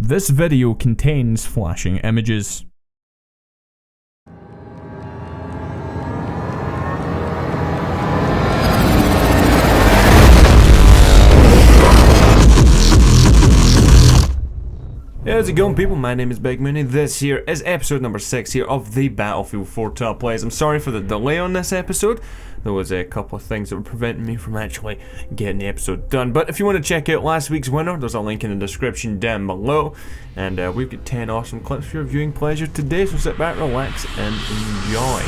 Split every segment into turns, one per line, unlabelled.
This video contains flashing images.
Hey, how's it going, people? My name is Big Mooney. This here is episode number 6 here of the Battlefield 4 top plays. I'm sorry for the delay on this episode. There was a couple of things that were preventing me from actually getting the episode done. But if you want to check out last week's winner, there's a link in the description down below. And we've got 10 awesome clips for your viewing pleasure today, so sit back, relax, and enjoy.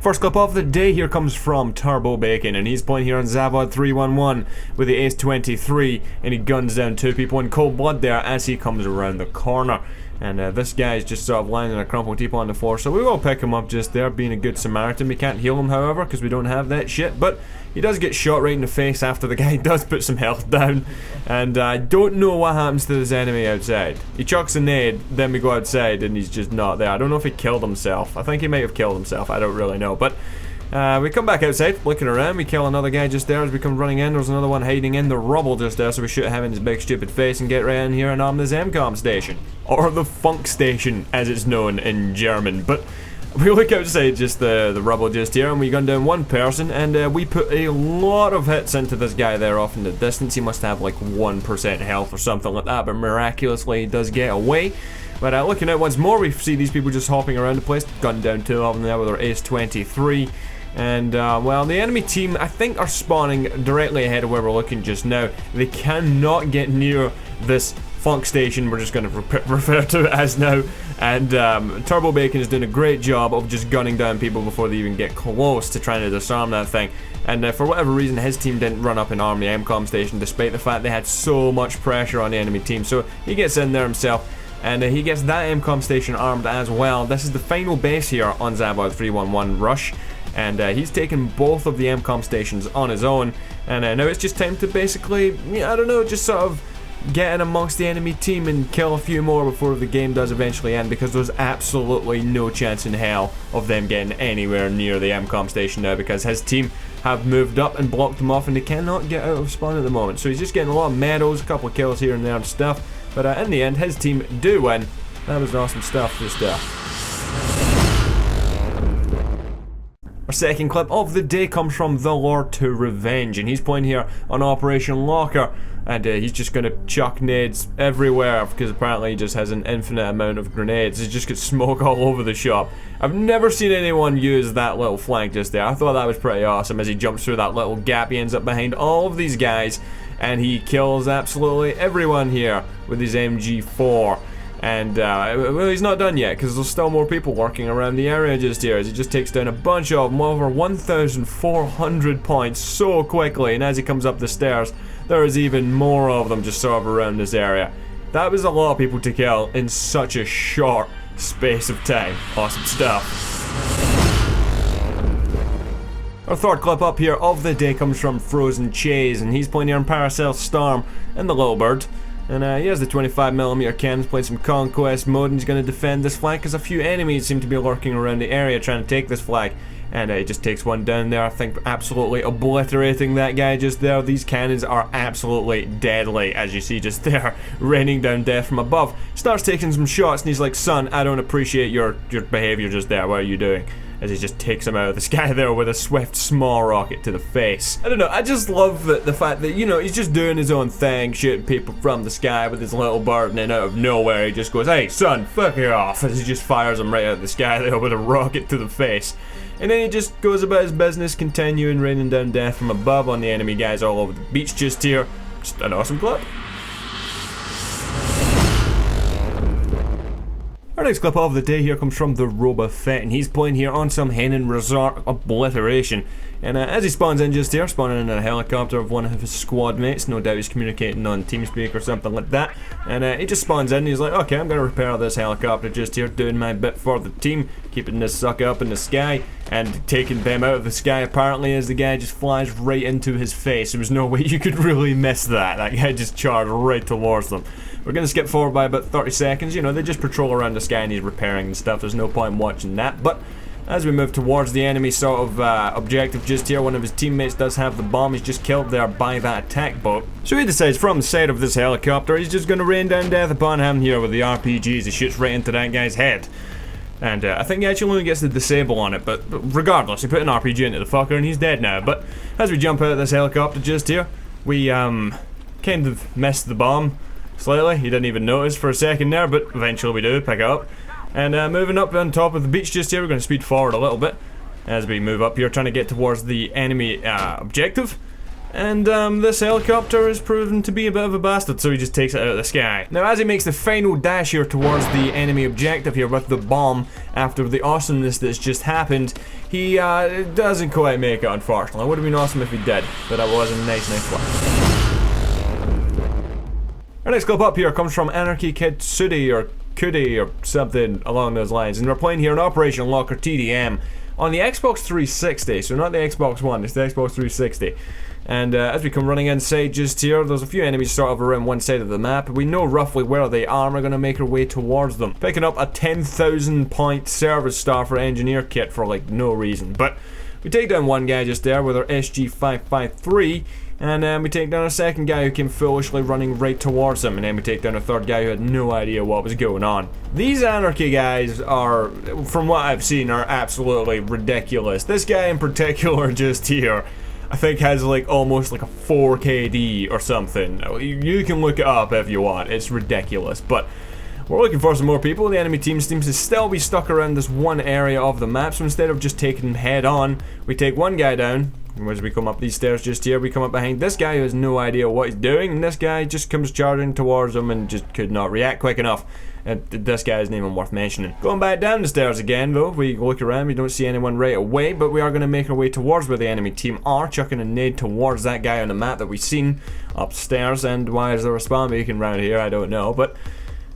First clip of the day here comes from Turbo Bacon, and he's playing here on Zavod 311 with the Ace 23, and he guns down two people in cold blood there as he comes around the corner. And this guy's just sort of lying in a crumpled heap on the floor, so we will pick him up just there, being a good Samaritan. We can't heal him, however, because we don't have that shit, but he does get shot right in the face after the guy does put some health down. And I don't know what happens to this enemy outside. He chucks a nade, then we go outside, and he's just not there. I don't know if he killed himself. I think he might have killed himself, I don't really know, but we come back outside, looking around, we kill another guy just there as we come running in. There's another one hiding in the rubble just there, so we shoot him in his big stupid face and get right in here and arm this MCOM station. Or the Funk Station, as it's known in German. But we look outside just the rubble just here, and we gun down one person, and we put a lot of hits into this guy there off in the distance. He must have like 1% health or something like that, but miraculously he does get away. But looking out once more, we see these people just hopping around the place, gunned down two of them there with their Ace 23. And, well, the enemy team, I think, are spawning directly ahead of where we're looking just now. They cannot get near this Funk Station, we're just going to refer to it as now. And Turbo Bacon is doing a great job of just gunning down people before they even get close to trying to disarm that thing. And for whatever reason, his team didn't run up and arm the MCOM station, despite the fact they had so much pressure on the enemy team. So he gets in there himself, and he gets that MCOM station armed as well. This is the final base here on Zabod 311 Rush. And he's taken both of the MCOM stations on his own. And now it's just time to basically, I don't know, just sort of get in amongst the enemy team and kill a few more before the game does eventually end, because there's absolutely no chance in hell of them getting anywhere near the MCOM station now, because his team have moved up and blocked them off and they cannot get out of spawn at the moment. So he's just getting a lot of medals, a couple of kills here and there and stuff. But in the end, his team do win. That was awesome stuff, just Our second clip of the day comes from The Lord to Revenge, and he's playing here on Operation Locker, and he's just going to chuck nades everywhere, because apparently he just has an infinite amount of grenades. He just gets smoke all over the shop. I've never seen anyone use that little flank just there. I thought that was pretty awesome. As he jumps through that little gap, he ends up behind all of these guys, and he kills absolutely everyone here with his MG4. And, well, he's not done yet, because there's still more people working around the area just here, as he just takes down a bunch of them, over 1,400 points so quickly, and as he comes up the stairs, there is even more of them just sort of around this area. That was a lot of people to kill in such a short space of time. Awesome stuff. Our third clip up here of the day comes from FrozenJs, and he's playing here in Paracel Storm and the Little Bird. And he has the 25mm cannons, playing some Conquest mode, and he's going to defend this flag because a few enemies seem to be lurking around the area trying to take this flag. And he just takes one down there, I think, absolutely obliterating that guy just there. These cannons are absolutely deadly, as you see just there, raining down death from above. Starts taking some shots, and he's like, son, I don't appreciate your behavior just there, what are you doing? As he just takes him out of the sky there with a swift small rocket to the face. I don't know, I just love the fact that, you know, he's just doing his own thing, shooting people from the sky with his little bird, and then out of nowhere he just goes, hey son, fuck you off, as he just fires him right out of the sky there with a rocket to the face. And then he just goes about his business, continuing raining down death from above on the enemy guys all over the beach just here. Just an awesome clip. Our next clip of the day here comes from the RobotFenton. He's playing here on some Henin Resort obliteration. And as he spawns in just here, spawning in a helicopter of one of his squad mates, no doubt he's communicating on TeamSpeak or something like that. And he just spawns in and he's like, okay, I'm going to repair this helicopter just here, doing my bit for the team, keeping this sucker up in the sky, and taking them out of the sky apparently as the guy just flies right into his face. There was no way you could really miss that. That guy just charged right towards them. We're going to skip forward by about 30 seconds. You know, they just patrol around the sky and he's repairing and stuff. There's no point in watching that. But As we move towards the enemy sort of objective just here, one of his teammates does have the bomb. He's just killed there by that attack boat. So he decides from the side of this helicopter, he's just going to rain down death upon him here with the RPGs. He shoots right into that guy's head. And I think he actually only gets the disable on it, but regardless, he put an RPG into the fucker and he's dead now. But as we jump out of this helicopter just here, we kind of missed the bomb slightly. He didn't even notice for a second there, but eventually we do pick it up. And moving up on top of the beach just here, we're going to speed forward a little bit as we move up here, trying to get towards the enemy objective. And this helicopter is proven to be a bit of a bastard, so he just takes it out of the sky. Now as he makes the final dash here towards the enemy objective here with the bomb, after the awesomeness that's just happened, he doesn't quite make it, unfortunately. It would have been awesome if he did, but that was a nice flip. Our next clip up here comes from Anarchy Kitsudi or Kudi or something along those lines, and we're playing here an Operation Locker TDM on the Xbox 360, so not the Xbox One, it's the Xbox 360. And as we come running inside just here, there's a few enemies sort of around one side of the map. We know roughly where they are, and we're going to make our way towards them. Picking up a 10,000 point service star for engineer kit for like no reason. But we take down one guy just there with our SG553, and then we take down a second guy who came foolishly running right towards him, and then we take down a third guy who had no idea what was going on. These Anarchy guys are, from what I've seen, are absolutely ridiculous. This guy in particular just here, I think has like almost like a 4 KD or something. You can look it up if you want, it's ridiculous. But we're looking for some more people. The enemy team seems to still be stuck around this one area of the map, so instead of just taking them head on, we take one guy down. And as we come up these stairs just here, we come up behind this guy who has no idea what he's doing, and this guy just comes charging towards him and just could not react quick enough. And this guy isn't even worth mentioning. Going back down the stairs again though, we look around, we don't see anyone right away, but we are going to make our way towards where the enemy team are, chucking a nade towards that guy on the map that we've seen upstairs. And why is there a spawn beacon around here, I don't know, but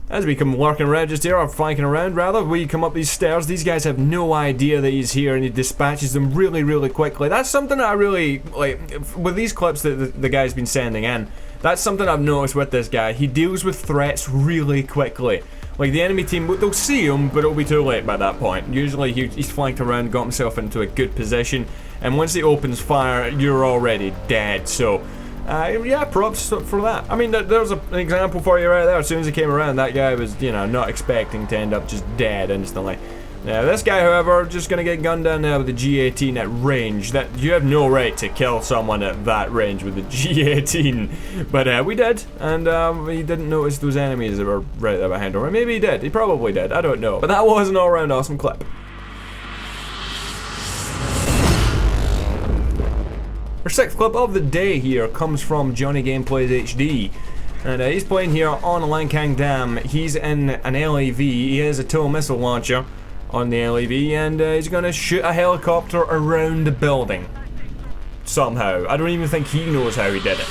as we come lurking around just here, or flanking around rather, we come up these stairs. These guys have no idea that he's here, and he dispatches them really, really quickly. That's something that I really, like, with these clips that the guy's been sending in, that's something I've noticed with this guy. He deals with threats really quickly. Like, the enemy team, they'll see him, but it'll be too late by that point. Usually he's flanked around, got himself into a good position, and once he opens fire, you're already dead, so yeah, props for that. I mean, there's an example for you right there. As soon as he came around, that guy was, you know, not expecting to end up just dead instantly. Now, this guy, however, just gonna get gunned down now with the G18 at range. That you have no right to kill someone at that range with the G18, but we did, and he didn't notice those enemies that were right there behind him. Or maybe he did. He probably did. I don't know. But that was an all-round awesome clip. Our sixth clip of the day here comes from Johnny Gameplays HD, and he's playing here on Lankang Dam. He's in an LAV. He has a tow missile launcher on the LAV, and he's gonna shoot a helicopter around the building somehow. I don't even think he knows how he did it.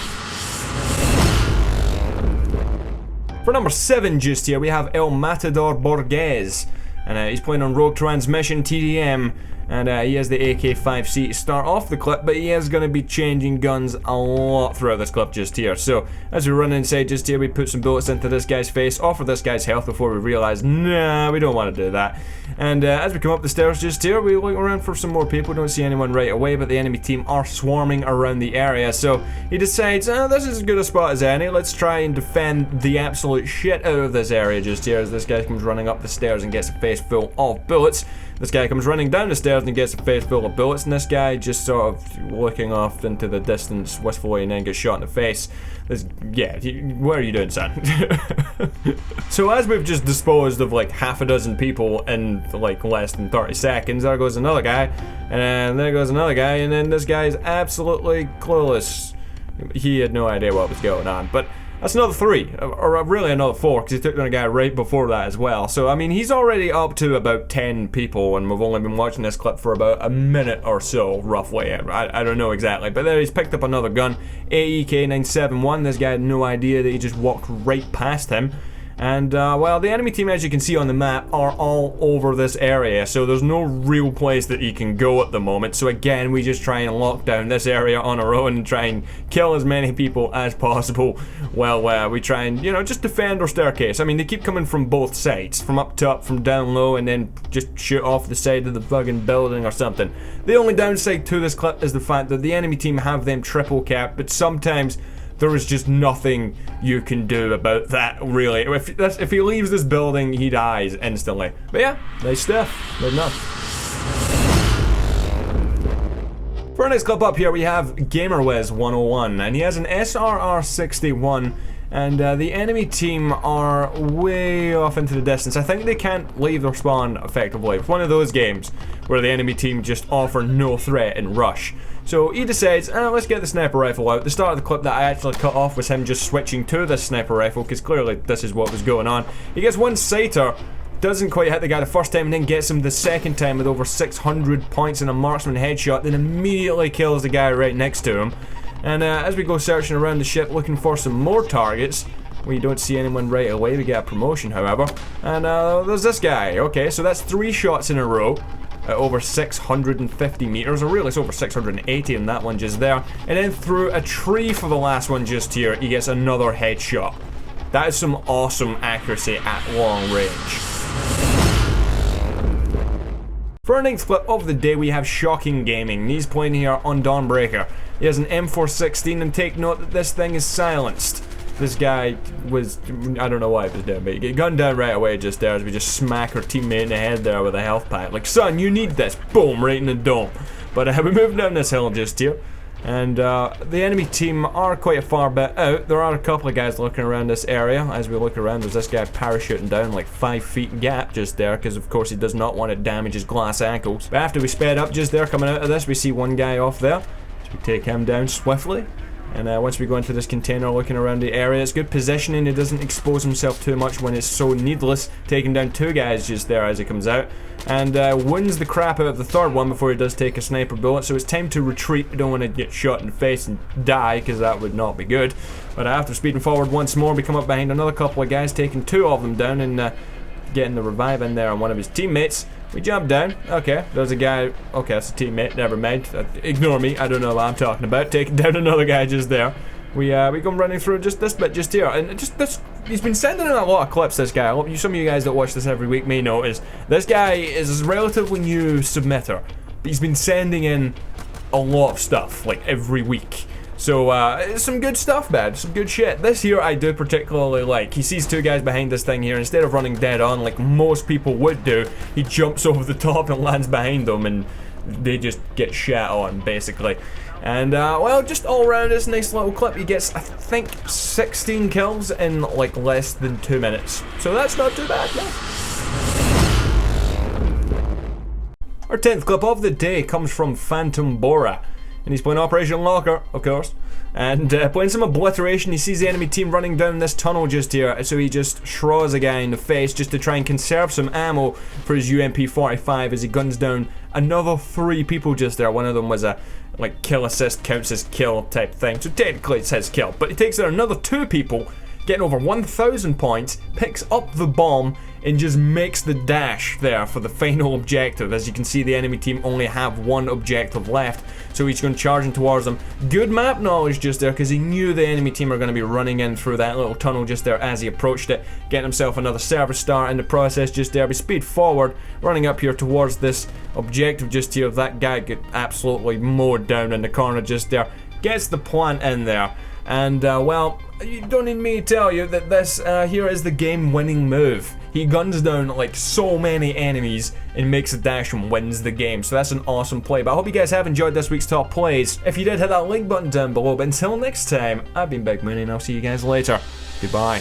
For number 7 just here, we have El Matador Borges, and he's playing on Rogue Transmission TDM. And he has the AK-5C to start off the clip, but he is going to be changing guns a lot throughout this clip just here. So, as we run inside just here, we put some bullets into this guy's face, offer this guy's health before we realise, nah, we don't want to do that. And as we come up the stairs just here, we look around for some more people, don't see anyone right away, but the enemy team are swarming around the area. So, he decides, this is as good a spot as any, let's try and defend the absolute shit out of this area just here, as this guy comes running up the stairs and gets a face full of bullets. This guy comes running down the stairs and gets a face full of bullets, and this guy just sort of looking off into the distance wistfully and then gets shot in the face. What are you doing, son? So as we've just disposed of like half a dozen people in like less than 30 seconds, there goes another guy, and there goes another guy, and then this guy is absolutely clueless. He had no idea what was going on, but that's another 3, or really another 4, because he took down a guy right before that as well. So, I mean, he's already up to about 10 people, and we've only been watching this clip for about a minute or so, roughly. I don't know exactly, but there he's picked up another gun, AEK-971. This guy had no idea that he just walked right past him. And, well, the enemy team, as you can see on the map, are all over this area, so there's no real place that you can go at the moment. So again, we just try and lock down this area on our own and try and kill as many people as possible while we try and, you know, just defend our staircase. I mean, they keep coming from both sides, from up top, from down low, and then just shoot off the side of the fucking building or something. The only downside to this clip is the fact that the enemy team have them triple capped, but sometimes there is just nothing you can do about that, really. If he leaves this building, he dies instantly. But yeah, nice stuff. Good enough. For our next clip up here, we have GamerWiz101, and he has an SRR61, and the enemy team are way off into the distance. I think they can't leave their spawn effectively. It's one of those games where the enemy team just offer no threat and rush. So he decides, let's get the sniper rifle out. The start of the clip that I actually cut off was him just switching to this sniper rifle, because clearly this is what was going on. He gets one sighter, doesn't quite hit the guy the first time, and then gets him the second time with over 600 points and a marksman headshot, then immediately kills the guy right next to him. And as we go searching around the ship looking for some more targets, we don't see anyone right away. We get a promotion, however. And there's this guy. Okay, so that's 3 shots in a row. Over 650 meters, or really it's over 680 in that one just there. And then through a tree for the last one just here, he gets another headshot. That is some awesome accuracy at long range. For our next clip of the day, we have Shocking Gaming. He's playing here on Dawnbreaker. He has an M416, and take note that this thing is silenced. This guy was, I don't know why he was doing, but he get gunned down right away just there as we just smack our teammate in the head there with a health pack. Like, son, you need this. Boom, right in the dome. But we moved down this hill just here. And the enemy team are quite a far bit out. There are a couple of guys looking around this area. As we look around, there's this guy parachuting down like 5 feet gap just there, because of course he does not want to damage his glass ankles. But after we sped up just there, coming out of this, we see one guy off there. So we take him down swiftly. And once we go into this container looking around the area, it's good positioning. He doesn't expose himself too much when it's so needless. Taking down 2 guys just there as he comes out. And wounds the crap out of the third one before he does take a sniper bullet. So it's time to retreat. We don't want to get shot in the face and die, because that would not be good. But after speeding forward once more, we come up behind another couple of guys, taking 2 of them down and getting the revive in there on one of his teammates. We jump down. Okay, there's a guy. Okay, that's a teammate. Never mind. Ignore me. I don't know what I'm talking about. Taking down another guy just there. We come running through just this bit just here, and just this. He's been sending in a lot of clips. This guy. Some of you guys that watch this every week may notice this guy is a relatively new submitter, but he's been sending in a lot of stuff like every week. So, some good stuff, man. Some good shit. This here I do particularly like. He sees 2 guys behind this thing here. Instead of running dead on like most people would do, he jumps over the top and lands behind them, and they just get shat on, basically. And, well, just all around this nice little clip, he gets, I think, 16 kills in, like, less than 2 minutes. So that's not too bad, yeah. Our 10th clip of the day comes from Phantom Bora. And he's playing Operation Locker, of course. And playing some obliteration. He sees the enemy team running down this tunnel just here. So he just shraws a guy in the face just to try and conserve some ammo for his UMP-45 as he guns down another 3 people just there. One of them was a, like, kill assist counts as kill type thing. So technically it says kill. But he takes out another 2 people, getting over 1,000 points, picks up the bomb, and just makes the dash there for the final objective. As you can see, the enemy team only have 1 objective left, so he's going charging towards them. Good map knowledge just there, because he knew the enemy team are going to be running in through that little tunnel just there as he approached it, getting himself another service star in the process just there. We speed forward, running up here towards this objective just here. That guy get absolutely mowed down in the corner just there. Gets the plant in there. And, well, you don't need me to tell you that this here is the game-winning move. He guns down, like, so many enemies and makes a dash and wins the game. So that's an awesome play. But I hope you guys have enjoyed this week's top plays. If you did, hit that like button down below. But until next time, I've been Big Mooney, and I'll see you guys later. Goodbye.